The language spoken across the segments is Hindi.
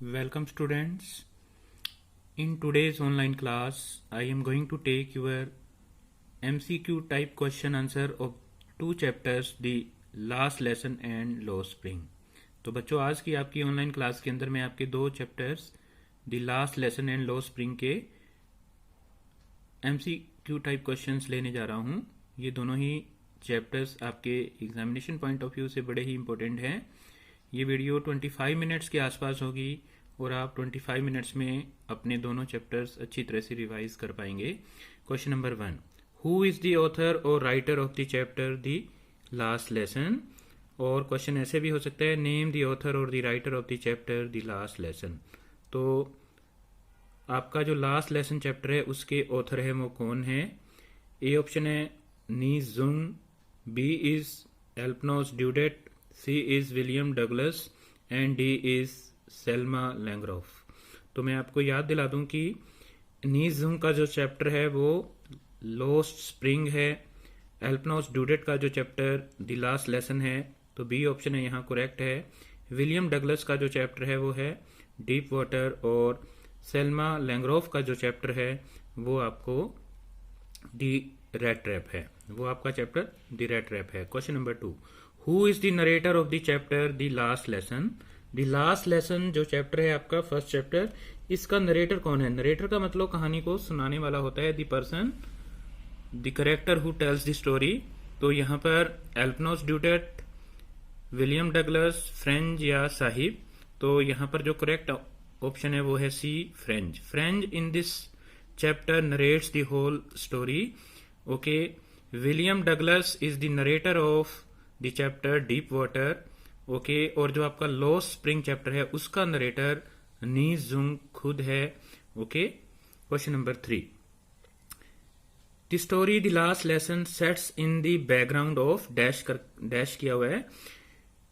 Welcome students. In today's online class, I am going to take your MCQ type question answer of two chapters, the last lesson and low spring. तो बच्चों आज की आपकी ऑनलाइन क्लास के अंदर मैं आपके दो chapters the last lesson and low spring के MCQ टाइप क्वेश्चंस लेने जा रहा हूँ। ये दोनों ही चैप्टर्स आपके एग्जामिनेशन पॉइंट ऑफ व्यू से बड़े ही इंपॉर्टेंट हैं। ये वीडियो 25 मिनट्स के आसपास होगी और आप 25 मिनट्स में अपने दोनों चैप्टर्स अच्छी तरह से रिवाइज कर पाएंगे। Question number 1, who is the author और writer of the chapter the last lesson. और क्वेश्चन ऐसे भी हो सकता है, नेम द ऑथर और the writer of the chapter the last lesson. तो आपका जो लास्ट लेसन चैप्टर है उसके ऑथर है वो कौन है। ए ऑप्शन है नी जुंग, B is Alphonse Daudet, C is William Douglas and D is Selma Lagerlof. तो मैं आपको याद दिला दूं कि नी जुंग का जो चैप्टर है वो लोस्ट स्प्रिंग है, एल्पनोस ड्यूडेट का जो चैप्टर द लास्ट लेसन है, तो बी ऑप्शन है यहाँ करेक्ट है। विलियम डगलस का जो चैप्टर है वो है डीप वाटर, और सेल्मा लैंग्रोफ का जो चैप्टर है वो आपको दी रेड ट्रैप है, वो आपका चैप्टर दी रेड ट्रैप है। Question number 2, who is the narrator of the chapter the last lesson. The last lesson जो चैप्टर है आपका फर्स्ट चैप्टर, इसका नरेटर कौन है। नरेटर का मतलब कहानी को सुनाने वाला होता है, the person the character who tells the story. तो यहाँ पर एल्पनोस ड्यूडेट, विलियम डगलस, फ्रेंज या साहिब। तो यहाँ पर जो करेक्ट ऑप्शन है वो है C, Franz. Franz in this chapter narrates the whole story. Okay, William Douglas is the narrator of the chapter deep water. Okay, और जो आपका लॉस्ट स्प्रिंग चैप्टर है उसका नरेटर नी जुंग खुद है। Okay, question number 3, the story the last lesson sets in the background of dash किया हुआ है।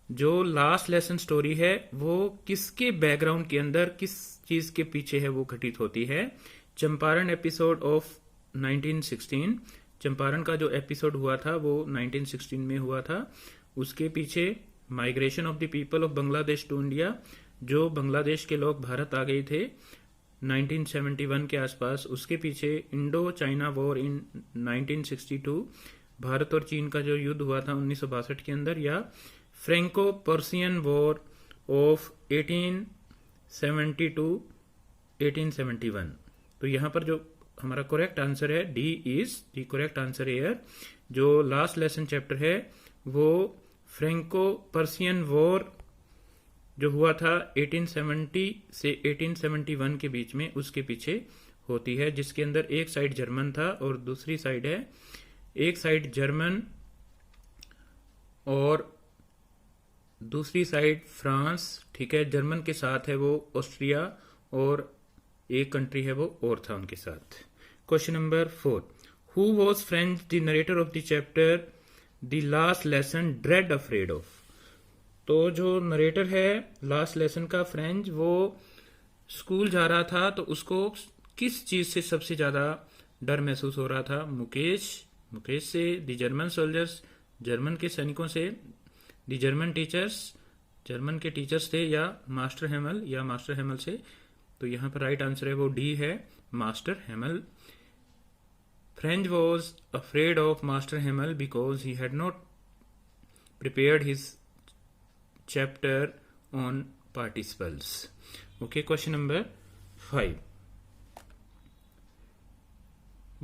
जो लास्ट लेसन स्टोरी है वो किसके बैकग्राउंड के अंदर, किस चीज के पीछे है वो घटित होती है। चंपारण एपिसोड ऑफ 1916, चंपारण का जो एपिसोड हुआ था वो 1916 में हुआ था। उसके पीछे migration of the people of Bangladesh to India, जो बांग्लादेश के लोग भारत आ गए थे 1971 के आसपास। उसके पीछे Indo China war in 1962, Bharat और चीन का जो युद्ध हुआ था 1962 के अंदर, या Franco Persian war of 1870 to 1871। तो यहाँ पर जो हमारा करेक्ट आंसर है D is the correct answer here. जो लास्ट लेसन चैप्टर है वो फ्रेंको पर्सियन वॉर जो हुआ था 1870 से 1871 के बीच में, उसके पीछे होती है, जिसके अंदर एक साइड जर्मन था और दूसरी साइड है, एक साइड जर्मन और दूसरी साइड फ्रांस। ठीक है, जर्मन के साथ है वो ऑस्ट्रिया और एक कंट्री है वो और था उनके साथ। Question number 4, who was French the narrator of the chapter the last lesson dread afraid of. तो जो नरेटर है लास्ट लेसन का फ्रेंच, वो स्कूल जा रहा था तो उसको किस चीज से सबसे ज्यादा डर महसूस हो रहा था। मुकेश से, द जर्मन सोल्जर्स, जर्मन के सैनिकों से, द जर्मन टीचर्स, जर्मन के टीचर्स थे, या मास्टर हैमल से। तो यहाँ पर राइट आंसर है वो डी है, master हैमल। French was afraid of master हैमल because he had not prepared his chapter on participles. Okay, question number 5,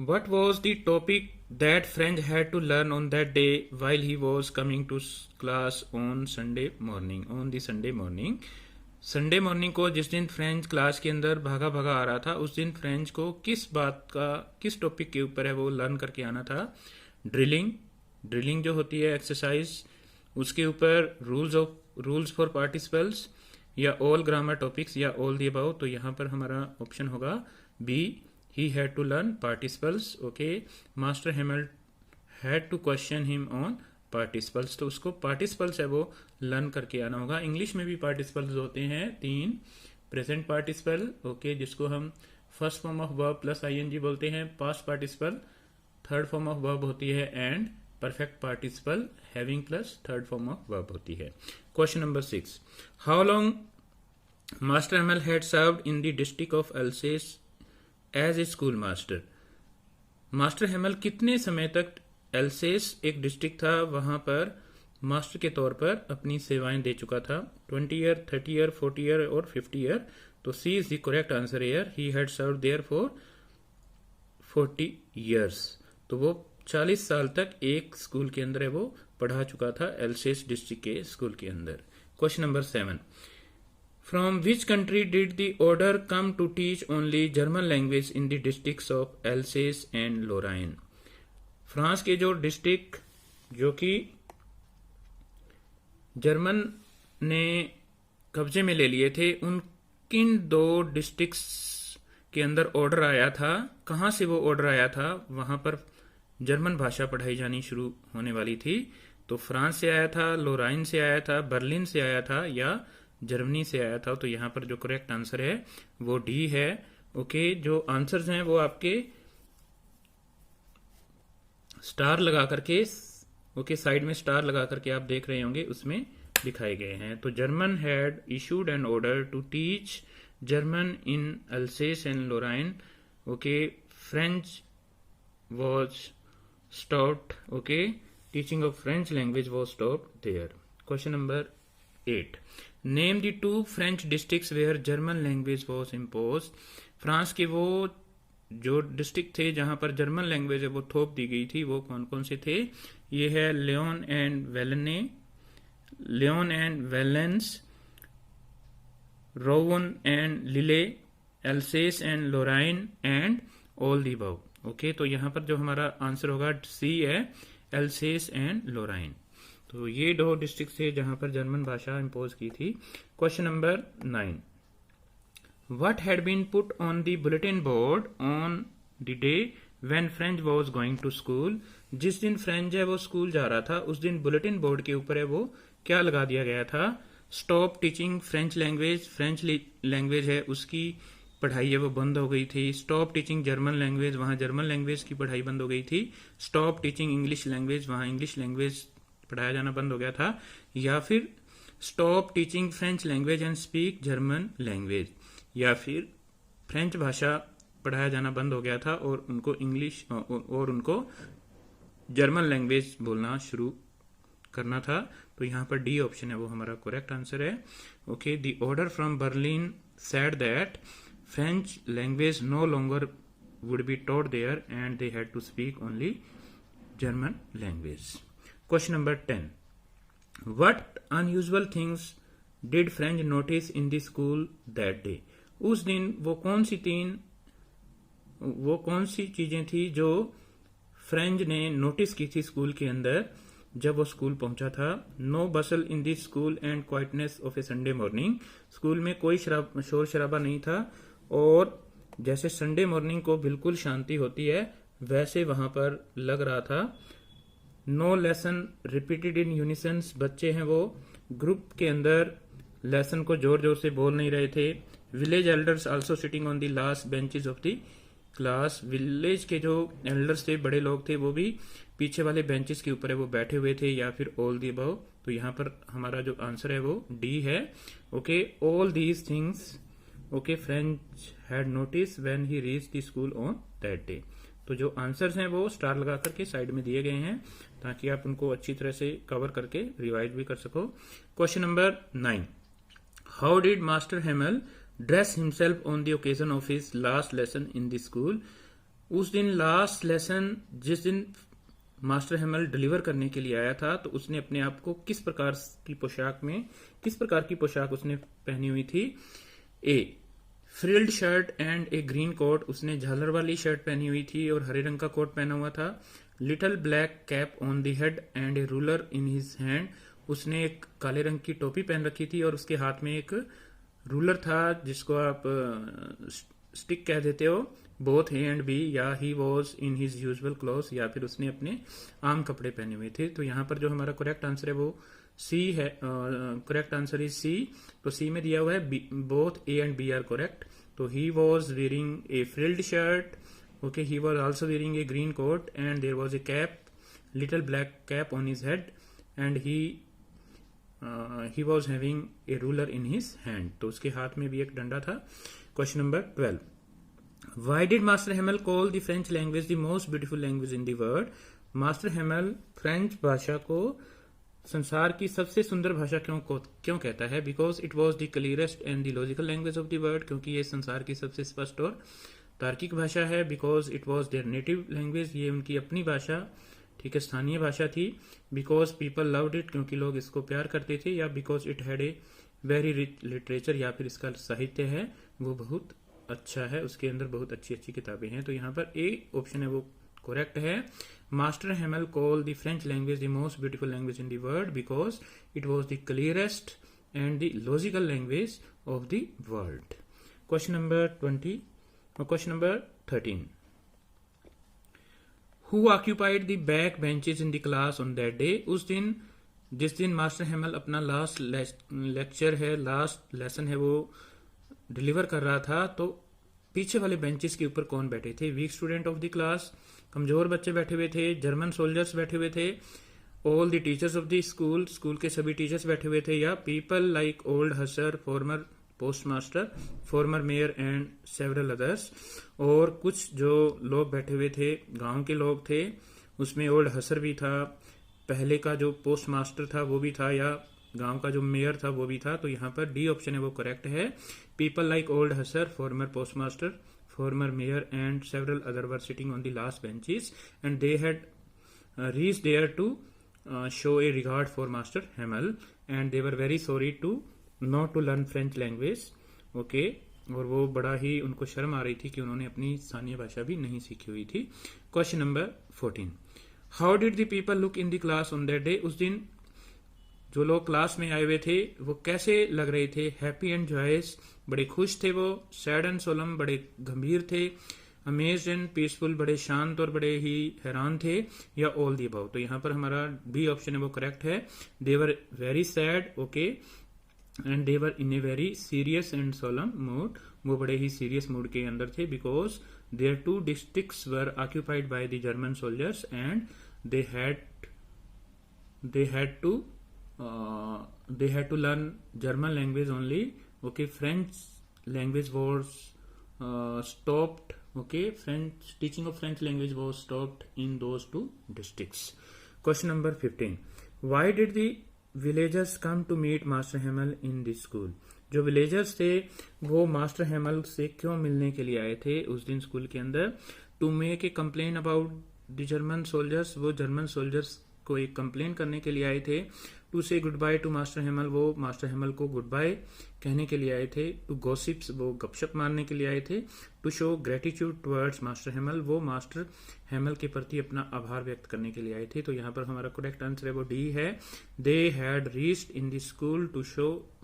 what was the topic that French had to learn on that day while he was coming to class on Sunday morning? On the Sunday morning, Sunday morning को जिस दिन फ्रेंच क्लास के अंदर भागा आ रहा था, उस दिन फ्रेंच को किस टॉपिक के ऊपर है वो लर्न करके आना था। ड्रिलिंग जो होती है एक्सरसाइज, उसके ऊपर रूल्स फॉर पार्टिसिपल्स, या ऑल ग्रामर टॉपिक्स, या ऑल द अबाउ। तो यहाँ पर हमारा ऑप्शन होगा B, he had to learn participles. Okay, master Hamel had to question him on participles. तो उसको participles है वो लर्न करके आना होगा। इंग्लिश में भी participles होते हैं 3, प्रेजेंट पार्टिसिपल, ओके, जिसको हम first form of verb plus ing बोलते हैं, past participle, third form of verb होती है and perfect participle having plus third form of verb होती है। Question number 6, how long Master Hamel had served in the district of Alsace as a schoolmaster. Master Hamel कितने समय तक एल्सेस एक डिस्ट्रिक्ट था वहां पर मास्टर के तौर पर अपनी सेवाएं दे चुका था? 20 ईयर, 30 ईयर, 40 ईयर और 50 ईयर। तो C is the correct answer year. He had serve there for 40 years. तो वो 40 साल तक एक स्कूल के अंदर है वो पढ़ा चुका था, एल्सेस डिस्ट्रिक्ट के स्कूल के अंदर। Question number 7, From which country did the order come to teach only German language in the districts of Alsace and Lorraine? France के जो डिस्ट्रिक्ट जो कि जर्मन ने कब्जे में ले लिए थे, उन किन दो डिस्ट्रिक्ट्स के अंदर ऑर्डर आया था? कहां से वो ऑर्डर आया था? वहां पर जर्मन भाषा पढ़ाई जानी शुरू होने वाली थी। तो फ्रांस से आया था, लोराइन से आया था, बर्लिन से आया था या जर्मनी से आया था? तो यहाँ पर जो करेक्ट आंसर है वो डी है। ओके, जो आंसर्स हैं वो आपके स्टार लगा करके, ओके, साइड में स्टार लगा करके आप देख रहे होंगे, उसमें दिखाए गए हैं। तो German had issued an order to teach German in Alsace and Lorraine. Okay, French was stopped. Okay, teaching of French language was stopped there. Question number 8, name the 2 French districts where German language was imposed. France के वो जो डिस्ट्रिक्ट थे जहां पर जर्मन लैंग्वेज है वो थोप दी गई थी, वो कौन कौन से थे? ये है Lyon and Valence, Rouen and Lille, Alsace and Lorraine and all the above. Okay, तो यहाँ पर जो हमारा आंसर होगा सी है, एल्सेस एंड लोराइन। तो ये 2 डिस्ट्रिक्ट थे जहां पर जर्मन भाषा इम्पोज की थी। Question number 9, what had been put on the bulletin board on the day when French was going to school. जिस दिन फ्रेंच है वो स्कूल जा रहा था, उस दिन बुलेटिन बोर्ड के ऊपर है वो क्या लगा दिया गया था? Stop teaching French language, French language है उसकी पढ़ाई है वो बंद हो गई थी। स्टॉप टीचिंग जर्मन लैंग्वेज, वहां जर्मन लैंग्वेज की पढ़ाई बंद हो गई थी। स्टॉप टीचिंग इंग्लिश लैंग्वेज, वहां इंग्लिश लैंग्वेज पढ़ाया जाना बंद हो गया था। या फिर stop teaching French language and speak German language, या फिर फ्रेंच भाषा पढ़ाया जाना बंद हो गया था और उनको इंग्लिश और उनको जर्मन लैंग्वेज बोलना शुरू करना था। तो यहाँ पर डी ऑप्शन है वो हमारा करेक्ट आंसर है। Okay, the order from Berlin said that French language no longer would be taught there and they had to speak only German language. Question number 10, what unusual things did French notice in the school that day? उस दिन वो कौन सी चीजें थी जो फ्रेंच ने नोटिस की थी स्कूल के अंदर जब वो स्कूल पहुंचा था? No bustle in the school and quietness of a Sunday morning. School में कोई शोर शराबा नहीं था और जैसे संडे मॉर्निंग को बिल्कुल शांति होती है वैसे वहां पर लग रहा था। No lesson repeated in unison, बच्चे हैं वो ग्रुप के अंदर लेसन को जोर जोर से बोल नहीं रहे थे। Village elders also sitting on the last benches of the class, village के जो एल्डर्स थे, बड़े लोग थे, वो भी पीछे वाले बेंचेस के ऊपर है वो बैठे हुए थे, या फिर ऑल दी अबव। तो यहाँ पर हमारा जो आंसर है वो डी है। Okay, all these things okay French had notice when he reached the school on that day. तो जो आंसर्स हैं वो स्टार लगा करके साइड में दिए गए हैं ताकि आप उनको अच्छी तरह से कवर करके रिवाइज भी कर सको। Question number 9, how did master Hamel dress himself on the occasion of his last lesson in the school. उस दिन लास्ट लेसन जिस दिन मास्टर हेमल डिलीवर करने के लिए आया था तो उसने अपने आप को किस प्रकार की पोशाक उसने पहनी हुई थी? A, frilled shirt and a green coat, उसने झालर वाली शर्ट पहनी हुई थी और हरे रंग का कोट पहना हुआ था। Little black cap on the head and A ruler in his hand, उसने एक काले रंग की टोपी पहन रखी थी और उसके हाथ में एक रूलर था जिसको आप स्टिक कह देते हो। बोथ ए एंड बी, या he was in his usual cloth, या फिर उसने अपने आम कपड़े पहने हुए थे। तो यहाँ पर जो हमारा करेक्ट आंसर है वो सी है। Correct answer is C. तो सी में दिया हुआ है both A and B are correct. तो he was wearing a frilled shirt, okay, he was also wearing a green coat and there was a cap, little black cap on his head, and he he was having a ruler in his hand, तो उसके हाथ में भी एक डंडा था। Question number 12, why did master Hamel call the French language the most beautiful language in the world? Master Hamel French भाषा को संसार की सबसे सुंदर भाषा क्यों कहता है? Because it was the clearest and the logical language of the world, क्योंकि ये संसार की सबसे स्पष्ट और तार्किक भाषा है। Because it was there native language, ये उनकी अपनी भाषा, ठीक है, स्थानीय भाषा थी। बिकॉज पीपल लव्ड इट, क्योंकि लोग इसको प्यार करते थे। या because it had a very rich literature, या फिर इसका साहित्य है वो बहुत अच्छा है, उसके अंदर बहुत अच्छी अच्छी किताबें हैं। तो यहाँ पर ए ऑप्शन है वो करेक्ट है। Master Hamel call the French language the most beautiful language in the world because it was the clearest and the logical language of the world. Question number 13, who occupied the back benches in the class on that day? उस दिन, जिस दिन मास्टर हेमल अपना लास्ट लेक्चर है, लास्ट लेसन है, वो डिलीवर कर रहा था, तो पीछे वाले बेंचेस के ऊपर कौन बैठे थे? Weak student of the class, कमजोर बच्चे बैठे हुए थे, जर्मन सोल्जर्स बैठे हुए थे, all the teachers of the school, school के सभी टीचर्स बैठे हुए थे, या people like old Hauser, former postmaster, former mayor and several others. और कुछ जो लोग बैठे हुए थे, गांव के लोग थे, उसमें ओल्ड हसर भी था, पहले का जो पोस्ट मास्टर था वो भी था, या गांव का जो मेयर था वो भी था। तो यहाँ पर डी ऑप्शन है वो करेक्ट है। People like old Hauser, former post master, former mayor and several other were sitting on the last benches and they had reached there to show a regard for master Hamel and they were very sorry to not to learn French language. Okay, और वो बड़ा ही उनको शर्म आ रही थी कि उन्होंने अपनी स्थानीय भाषा भी नहीं सीखी हुई थी। Question number 14, how did the people look in the class on that day? उस दिन जो लोग क्लास में आए हुए थे वो कैसे लग रहे थे? हैप्पी एंड जॉयस, बड़े खुश थे वो। सैड एंड सोलम, बड़े गंभीर थे। अमेज्ड एंड पीसफुल, बड़े शांत और बड़े ही हैरान थे। या ऑल दी अबव? तो यहाँ पर हमारा बी ऑप्शन है वो करेक्ट है। They were very sad, okay, and they were in a very serious and solemn mood, वो बड़े ही सीरियस मूड के अंदर थे। Because there 2 districts were occupied by the German soldiers and they had to learn German language only. Okay, French language was stopped. Okay, teaching of French language was stopped in those 2 districts. Question number 15, why did the villagers come to meet Master Hamel in the school? जो विलेजर्स थे वो मास्टर हेमल से क्यों मिलने के लिए आए थे उस दिन स्कूल के अंदर? To make a complain about the German soldiers, वो जर्मन सोल्जर्स को एक कंप्लेन करने के लिए आए थे। टू से good by two master Hamel, वो मास्टर हेमल को गुड बाय कहने के लिए आए थे। टू गॉसिप्स, वो गपशप मारने के लिए आए थे। To show gratitude towards master Hamel, वो मास्टर हेमल के प्रति अपना आभार व्यक्त करने के लिए आए थे। तो यहाँ पर हमारा करेक्ट आंसर है वो डी है। They had reached in the school to show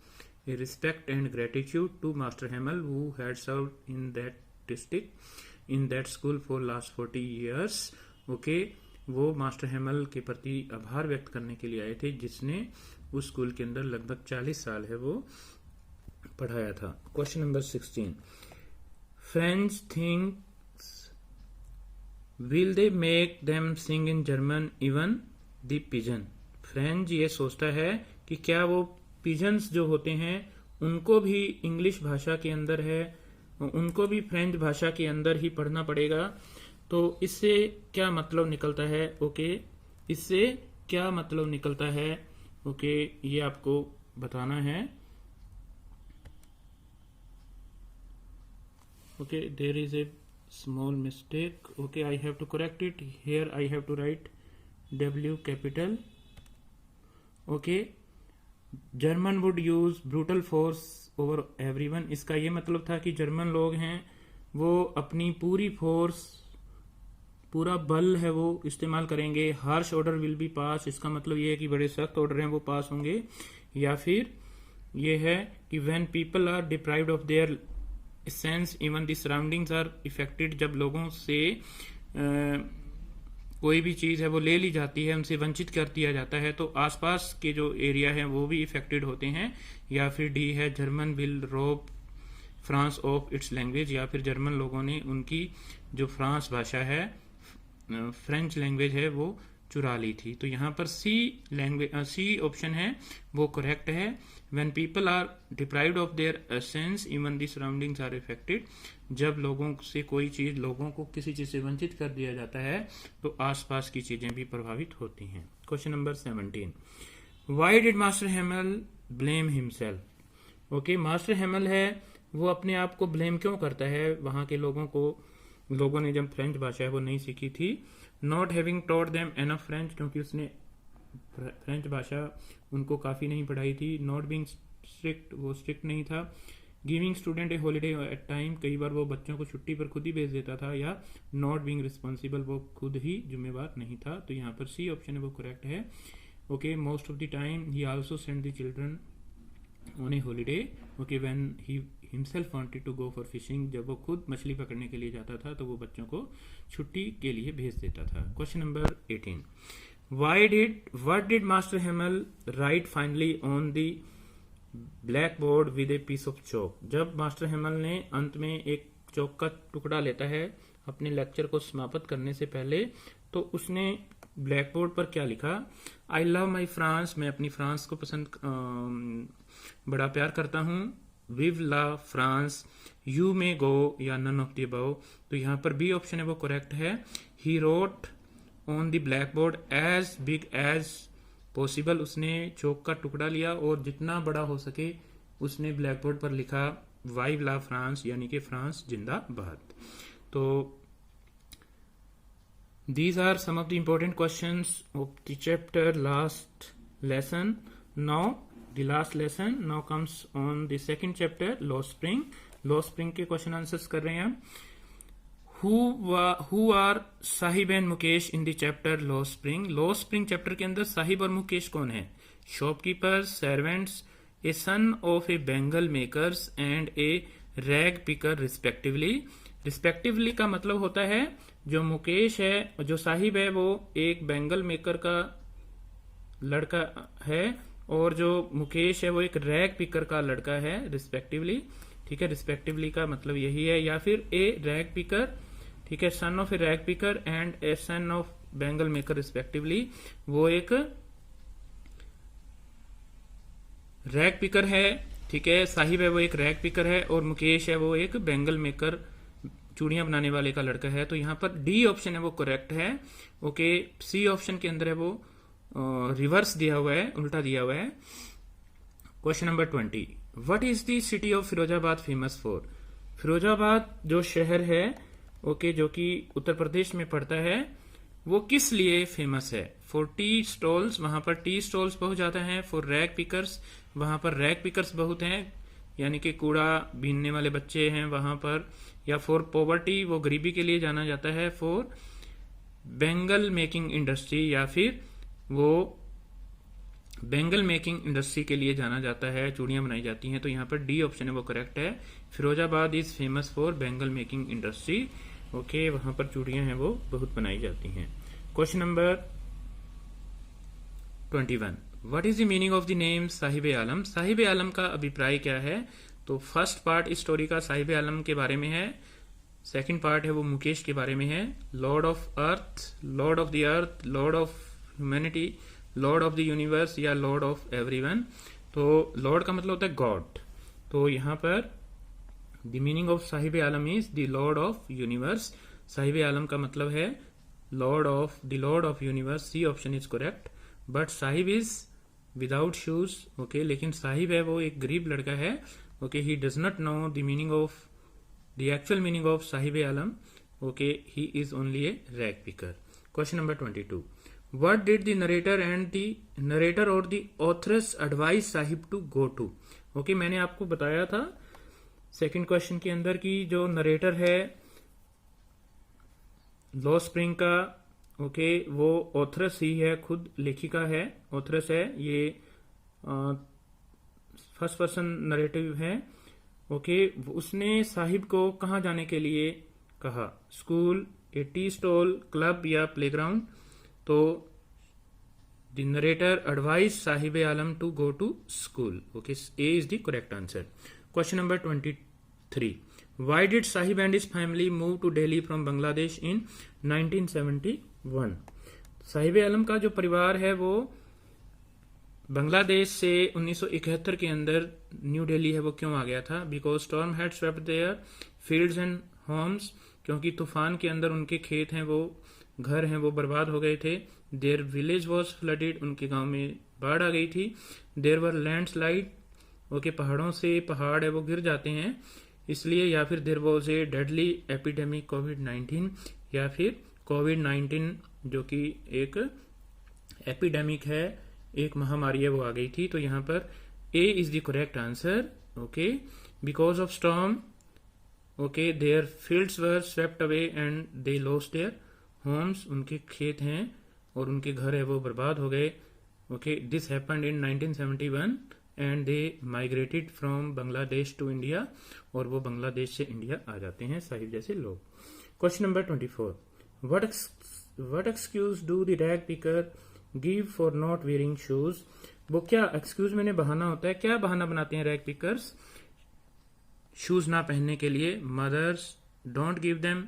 a respect and gratitude to master Hamel who had served in that district in that school for last 40 years। Okay, वो मास्टर हेमल के प्रति आभार व्यक्त करने के लिए आए थे जिसने उस स्कूल के अंदर लगभग 40 साल है वो पढ़ाया था। Question number 16, French thinks will they make them sing in German even the pigeon? French ये सोचता है कि क्या वो पिजन्स जो होते हैं उनको भी इंग्लिश भाषा के अंदर है, उनको भी फ्रेंच भाषा के अंदर ही पढ़ना पड़ेगा। तो इससे क्या मतलब निकलता है? ओके, इससे क्या मतलब निकलता है? ओके, ये आपको बताना है। Okay, there is a small mistake. Okay, I have to correct it. Here I have to write W capital. Okay, German would use brutal force over everyone. इसका ये मतलब था कि जर्मन लोग हैं वो अपनी पूरी फोर्स, पूरा बल है वो इस्तेमाल करेंगे। हार्श ऑर्डर विल बी पास, इसका मतलब ये है कि बड़े सख्त ऑर्डर हैं वो पास होंगे। या फिर ये है कि when people are deprived of their sense even the surroundings are affected, जब लोगों से कोई भी चीज है वो ले ली जाती है, उनसे वंचित कर दिया जाता है, तो आसपास के जो एरिया है वो भी इफेक्टेड होते हैं। या फिर डी है, जर्मन विल रोब फ्रांस ऑफ इट्स लैंग्वेज, या फिर जर्मन लोगों ने उनकी जो फ्रांस भाषा है, फ्रेंच लैंग्वेज है, वो चुरा ली थी। तो यहाँ पर सी ऑप्शन है वो करेक्ट है। When people are deprived of their essence even the surroundings are affected, जब लोगों से कोई चीज, लोगों को किसी चीज से वंचित कर दिया जाता है तो आसपास की चीजें भी प्रभावित होती हैं। Question number 17, why did master Hamel blame himself. Okay, master Hamel है वो अपने आप को ब्लेम क्यों करता है, वहां के लोगों ने जब फ्रेंच भाषा है वो नहीं सीखी थी। Not having taught them enough French, क्योंकि उसने फ्रेंच भाषा उनको काफी नहीं पढ़ाई थी। नॉट बीइंग स्ट्रिक्ट, वो स्ट्रिक्ट नहीं था। Giving student a holiday at time, कई बार वो बच्चों को छुट्टी पर खुद ही भेज देता था। या नॉट बीइंग रिस्पॉन्सिबल, वो खुद ही जिम्मेवार नहीं था। तो यहाँ पर सी ऑप्शन है वो करेक्ट है। Okay, most of the time he also send the children on a holiday. Okay, when he himself wanted to go for fishing, जब वो खुद मछली पकड़ने के लिए जाता था तो वो बच्चों को छुट्टी के लिए भेज देता था। Question number 18, what did master Hamel write finally on the black board with a piece of chalk. जब मास्टर हेमल ने अंत में एक चौक का टुकड़ा लेता है अपने लेक्चर को समाप्त करने से पहले, तो उसने ब्लैक बोर्ड पर क्या लिखा? आई लव माई फ्रांस, मैं अपनी फ्रांस को बड़ा प्यार करता हूँ। विव ला फ्रांस, यू मे गो, या नन ऑफ द अबव। तो यहाँ पर बी ऑप्शन है वो करेक्ट है। He wrote on the black board as big as possible, उसने चौक का टुकड़ा लिया और जितना बड़ा हो सके उसने ब्लैक बोर्ड पर लिखा वाइव ला फ्रांस, यानी कि फ्रांस जिंदाबाद। तो these are some of the important questions of the chapter last lesson. Now the last lesson now comes on the second chapter, law spring. law spring के क्वेश्चन आंसर्स कर रहे हैं हम। who are Sahib and Mukesh in the chapter law spring. Law spring chapter के अंदर साहिब और मुकेश कौन है? Shopkeepers, servants, A son of A Bengal makers and A rag picker respectively. Respectively का मतलब होता है जो मुकेश है, जो साहिब है, वो एक बेंगल मेकर का लड़का है और जो मुकेश है वो एक रैग पिकर का लड़का है, रिस्पेक्टिवली। ठीक है, रिस्पेक्टिवली का मतलब यही है। या फिर ए रैग पिकर, ठीक है, son of A rag picker and A son of bangle maker respectively, वो एक रैग पिकर है। ठीक है, साहिब है वो एक रैग पिकर है और मुकेश है वो एक बेंगल मेकर, चूड़ियां बनाने वाले का लड़का है। तो यहाँ पर डी ऑप्शन है वो करेक्ट है। ओके, सी ऑप्शन के अंदर है वो रिवर्स दिया हुआ है, उल्टा दिया हुआ है। Question number 20, what is the city of Firozabad famous for. Firozabad जो शहर है, ओके, जो कि उत्तर प्रदेश में पड़ता है, वो किस लिए फेमस है? फॉर टी स्टॉल्स, वहां पर टी स्टॉल्स बहुत ज्यादा हैं। फॉर रैग पिकर्स, वहां पर रैग पिकर्स बहुत हैं, यानी कि कूड़ा बीनने वाले बच्चे हैं वहां पर। या फॉर पॉवर्टी, वो गरीबी के लिए जाना जाता है। फॉर बेंगल मेकिंग इंडस्ट्री, या फिर वो बेंगल मेकिंग इंडस्ट्री के लिए जाना जाता है, चूड़ियां बनाई जाती हैं। तो यहाँ पर डी ऑप्शन है वो करेक्ट है। Firozabad is famous for bangle making industry. Okay, वहां पर चूड़ियां हैं वो बहुत बनाई जाती हैं। Question number 21, what is the meaning of the name Saheb Alam. Saheb Alam का अभिप्राय क्या है? तो फर्स्ट पार्ट इस स्टोरी का साहिब आलम के बारे में है, सेकंड पार्ट है वो मुकेश के बारे में है। Lord of earth, lord of the earth, lord of humanity, lord of the universe, या लॉर्ड ऑफ एवरीवन। तो लॉर्ड का मतलब होता है गॉड। तो यहाँ पर the meaning of Saheb Alam is the lord of universe. Saheb Alam का मतलब है lord of universe. C option is correct. But Saheb is without shoes. Okay, लेकिन साहिब है वो एक गरीब लड़का है। Okay, he does not know the actual meaning of Sahib Alam. Okay, he is only a rag picker. Question number 22. What did the narrator or the authoress advise Sahib to go to? Okay, मैंने आपको बताया था सेकंड क्वेश्चन के अंदर कि जो नरेटर है लॉ स्प्रिंग का, ओके, वो ऑथरस ही है, खुद लेखिका है, ऑथरस है। ये फर्स्ट पर्सन नरेटिव है। ओके, उसने साहिब को कहाँ जाने के लिए कहा? School, a tea stall, club या प्लेग्राउंड। तो the narrator advise Saheb Alam to go to school. Okay, a is the correct answer. Question number 23, why did Saheb and his family move to Delhi from Bangladesh in 1971। Saheb Alam का जो परिवार है वो बांग्लादेश से 1971 के अंदर न्यू दिल्ली है वो क्यों आ गया था? Because storm had swept their fields and homes, क्योंकि तूफान के अंदर उनके खेत हैं वो घर हैं वो बर्बाद हो गए थे। देयर विलेज वॉज फ्लडेड, उनके गांव में बाढ़ आ गई थी। देयर वर लैंडस्लाइड, ओके पहाड़ों से पहाड़ है वो गिर जाते हैं इसलिए, या फिर there was a deadly epidemic कोविड-19, या फिर कोविड-19 जो कि एक एपिडेमिक है, एक महामारी है वो आ गई थी। तो यहाँ पर a is the correct answer. Okay, because of storm, okay their fields were swept away and they lost their homes, उनके खेत हैं और उनके घर है वो बर्बाद हो गए। Okay, this happened in 1971 and they migrated from Bangladesh to India, और वो बांग्लादेश से इंडिया आ जाते हैं साहिब जैसे लोग। Question number 24, what excuse do the rag picker give for not wearing shoes? वो क्या एक्सक्यूज मैंने बहाना होता है, क्या बहाना बनाते हैं रैग पिकर्स शूज ना पहनने के लिए? Mothers don't give them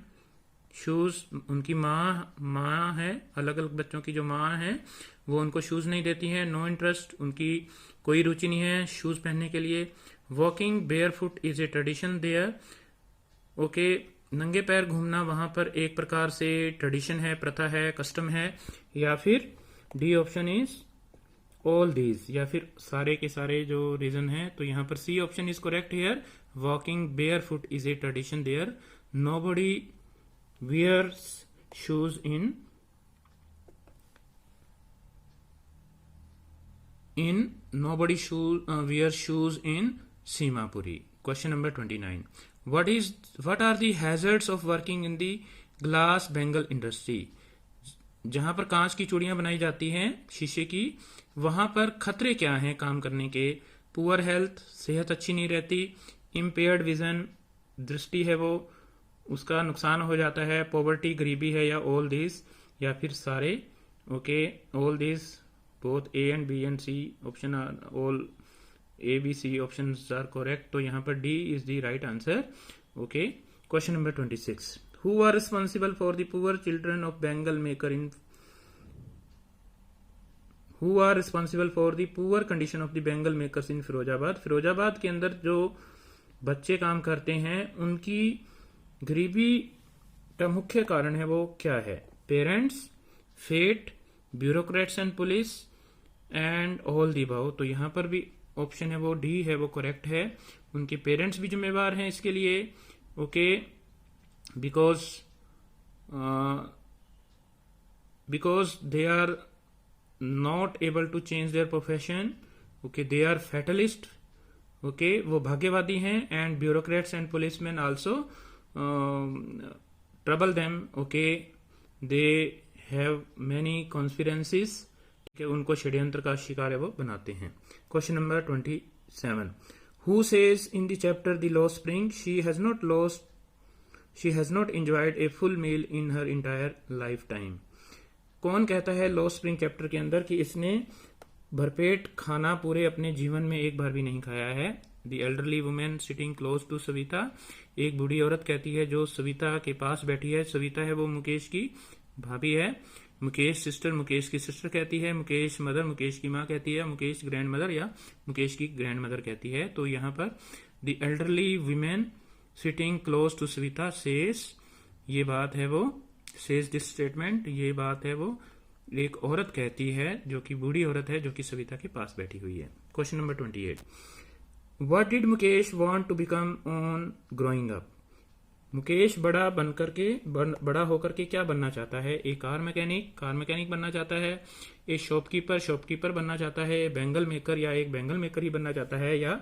shoes, उनकी माँ है, अलग अलग बच्चों की जो माँ है वो उनको शूज नहीं देती हैं। नो इंटरेस्ट, उनकी कोई रुचि नहीं है शूज पहनने के लिए। Walking bare foot is a tradition there, okay नंगे पैर घूमना वहां पर एक प्रकार से ट्रेडिशन है, प्रथा है, कस्टम है। या फिर D option is all these, या फिर सारे के सारे जो रीजन है। तो यहाँ पर C option is correct here, walking bare foot is a tradition there. Nobody wears shoes in nobody wears shoes in Simapuri. Question number 29, what are the hazards of working in the glass bangle industry? जहां पर कांच की चूड़ियां बनाई जाती हैं शीशे की, वहां पर खतरे क्या हैं काम करने के? पुअर हेल्थ, सेहत अच्छी नहीं रहती। इम्पेयर्ड विजन, दृष्टि है वो उसका नुकसान हो जाता है। पॉवर्टी, गरीबी है, या ऑल दिस, या फिर सारे। Okay, all this, both A and B and C option are all, A B C option are correct. तो यहाँ पर D is the right answer. Okay, question number 26, who are responsible for the poor children of bangle maker in who are responsible for the poor condition of the bangle makers in Firozabad? Firozabad के अंदर जो बच्चे काम करते हैं उनकी गरीबी का मुख्य कारण है वो क्या है? Parents, fate, bureaucrats and police, and all the above. तो यहाँ पर भी ऑप्शन है वो डी है वो करेक्ट है, उनके पेरेंट्स भी जिम्मेवार हैं इसके लिए। Okay, because they are not able to change their profession. Okay, they are fatalist, okay वो भाग्यवादी हैं। And bureaucrats and policeman also trouble them, okay they have many conspiracies, कि उनको षड्यंत्र का शिकार है वो बनाते हैं। Question number 27, who says in the chapter the lost spring she has not enjoyed a full meal in her entire lifetime? कौन कहता है लॉस्ट स्प्रिंग चैप्टर के अंदर कि इसने भरपेट खाना पूरे अपने जीवन में एक बार भी नहीं खाया है? The elderly women sitting close to Savita, एक बूढ़ी औरत कहती है जो सविता के पास बैठी है। सविता है वो मुकेश की भाभी है। मुकेश सिस्टर, मुकेश की सिस्टर कहती है। मुकेश मदर, मुकेश की माँ कहती है। मुकेश ग्रैंड मदर या मुकेश की ग्रैंड मदर कहती है। तो यहाँ पर the elderly women sitting close to Savita says, ये बात है वो सेज दिस स्टेटमेंट, ये बात है वो एक औरत कहती है जो कि बूढ़ी औरत है जो कि सविता के पास बैठी हुई है। Question number 28, What did Mukesh want to become on growing up? Mukesh बड़ा होकर के क्या बनना चाहता है? एक कार मैकेनिक बनना चाहता है। एक शॉपकीपर बनना चाहता है। बेंगल मेकर या एक बेंगल मेकर ही बनना चाहता है, या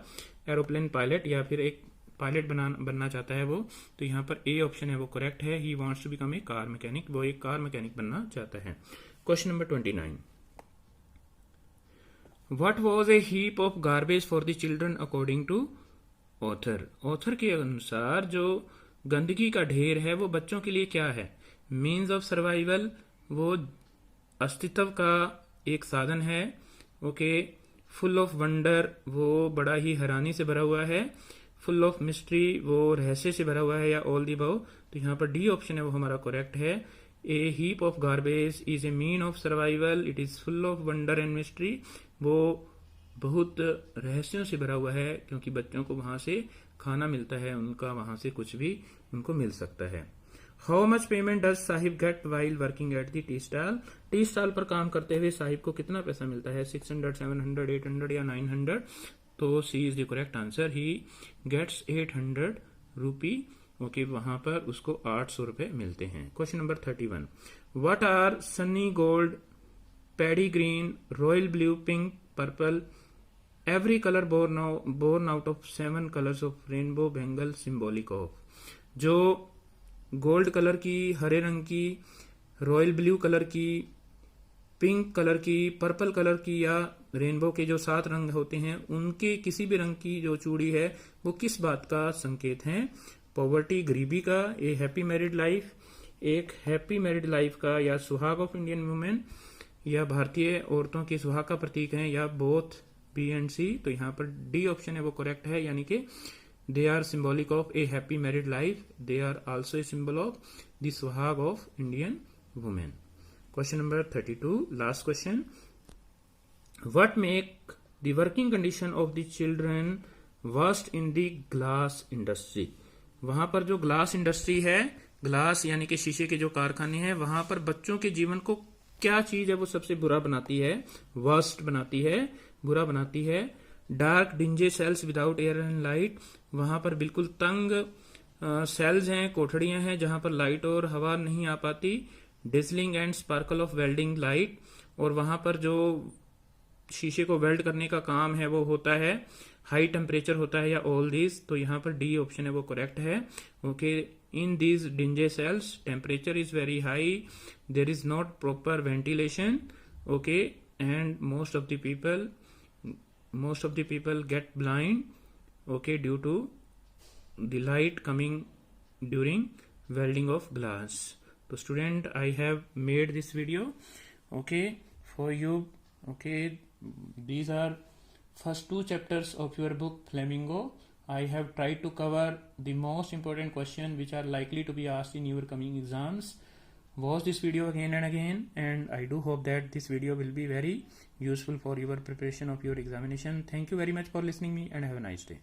एरोप्लेन पायलट या फिर एक पायलट बनना चाहता है वो। तो यहाँ पर ए ऑप्शन है वो करेक्ट है, he wants to become a car mechanic, वो एक कार मैकेनिक बनना चाहता है। Question number 29, What was a heap of garbage for the children according to author? Author के अनुसार जो गंदगी का ढेर है वो बच्चों के लिए क्या है? मीन्स ऑफ सर्वाइवल, वो अस्तित्व का एक साधन है। ओके, फुल ऑफ वंडर, वो बड़ा ही हैरानी से भरा हुआ है। फुल ऑफ मिस्ट्री, वो रहस्य से भरा हुआ है, या ऑल दी अबव। तो यहाँ पर डी ऑप्शन है वो हमारा करेक्ट है। A heap of garbage is a mean of survival, it is full of wonder and mystery. वो बहुत रहस्यों से भरा हुआ है क्योंकि बच्चों को वहां से खाना मिलता है, उनका वहां से कुछ भी उनको मिल सकता है। How much payment does Sahib get while working at the tea stall? Tea stall पर काम करते हुए साहिब को कितना पैसा मिलता है? 600, 700, 800 या 900? तो C is the correct answer, he gets 800 rupee. Okay, वहां पर उसको 800 रुपए मिलते हैं। Question number 31, what are sunny gold, paddy green, royal blue, pink, purple, every colour born out of 7 colours of rainbow bangle symbolic of? जो गोल्ड कलर की, हरे रंग की, रॉयल ब्लू कलर की, पिंक कलर की, पर्पल कलर की या रेनबो के जो 7 रंग होते हैं उनके किसी भी रंग की जो चूड़ी है वो किस बात का संकेत है? पॉवर्टी, गरीबी का, ए हैप्पी मैरिड लाइफ, एक हैप्पी मैरिड लाइफ का, या सुहाग ऑफ इंडियन वुमेन, या भारतीय औरतों के सुहाग का प्रतीक है, या बोथ बी एंड सी? तो यहाँ पर डी ऑप्शन है वो करेक्ट है, यानी कि they are symbolic of a happy married life, they are also a symbol of the suhag of Indian women. Question number 32, last question, what make the working condition of the children worst in the glass industry? वहां पर जो ग्लास इंडस्ट्री है, ग्लास यानी कि शीशे के जो कारखाने हैं, वहां पर बच्चों के जीवन को क्या चीज है वो सबसे बुरा बनाती है? वर्स्ट बनाती है, बुरा बनाती है। Dark dingy cells without air and light, वहां पर बिल्कुल तंग सेल्स हैं, कोठड़ियां हैं जहां पर लाइट और हवा नहीं आ पाती। Dazzling and sparkle of welding light, और वहां पर जो शीशे को वेल्ड करने का काम है वो होता है, हाई टेम्परेचर होता है, या ऑल दीज? तो यहाँ पर डी ऑप्शन है वो करेक्ट है। Okay, in these dingy cells temperature is very high, there is not proper ventilation, okay, and most of the people get blind, okay, due to the light coming during welding of glass. So student, I have made this video, okay, for you. Okay, these are first 2 chapters of your book Flamingo. I have tried to cover the most important question which are likely to be asked in your coming exams. Watch this video again and again, and I do hope that this video will be very useful for your preparation of your examination. Thank you very much for listening me, and have a nice day.